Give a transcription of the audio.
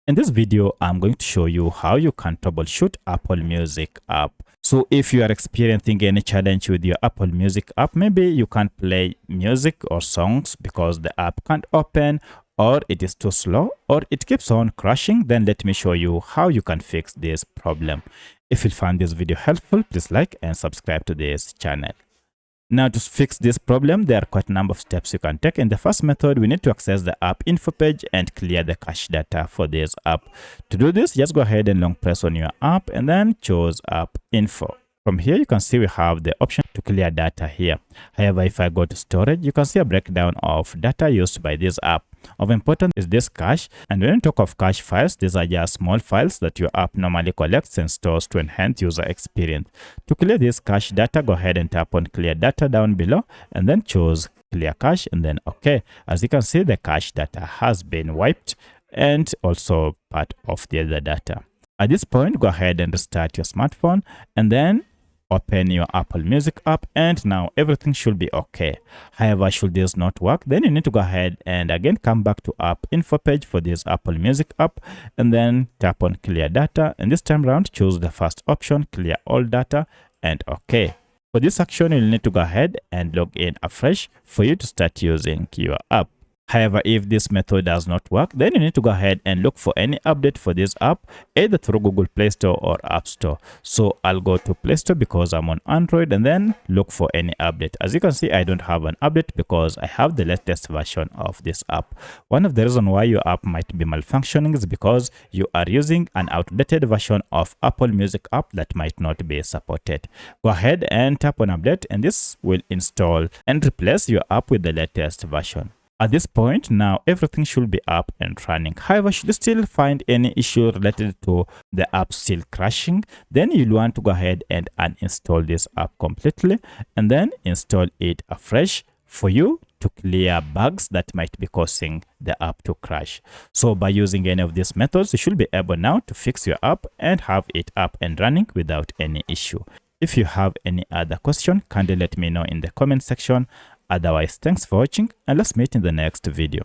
In this video, I'm going to show you how you can troubleshoot Apple Music app. So if you are experiencing any challenge with your Apple Music app, maybe you can't play music or songs because the app can't open, or it is too slow, or it keeps on crashing, then let me show you how you can fix this problem. If you found this video helpful, please like and subscribe to this channel. Now, to fix this problem, there are quite a number of steps you can take. In the first method, we need to access the app info page and clear the cache data for this app. To do this, just go ahead and long press on your app and then choose app info. From here, you can see we have the option to clear data here. However, if I go to storage, you can see a breakdown of data used by this app. Of importance is this cache, and when you talk of cache files, these are just small files that your app normally collects and stores to enhance user experience. To clear this cache data, go ahead and tap on clear data down below and then choose clear cache and then OK. As you can see, the cache data has been wiped and also part of the other data. At this point, go ahead and restart your smartphone and then open your Apple Music app, and now everything should be okay. However, should this not work, then you need to go ahead and again come back to app info page for this Apple Music app and then tap on clear data, and this time around choose the first option, clear all data, and okay. For this action, you'll need to go ahead and log in afresh for you to start using your app. However, if this method does not work, then you need to go ahead and look for any update for this app, either through Google Play Store or App Store. So I'll go to Play Store because I'm on Android and then look for any update. As you can see, I don't have an update because I have the latest version of this app. One of the reasons why your app might be malfunctioning is because you are using an outdated version of Apple Music app that might not be supported. Go ahead and tap on update, and this will install and replace your app with the latest version. At this point, now everything should be up and running. However, should you still find any issue related to the app still crashing, then you'll want to go ahead and uninstall this app completely and then install it afresh for you to clear bugs that might be causing the app to crash. So by using any of these methods, you should be able now to fix your app and have it up and running without any issue. If you have any other question, kindly let me know in the comment section. Otherwise, thanks for watching and let's meet in the next video.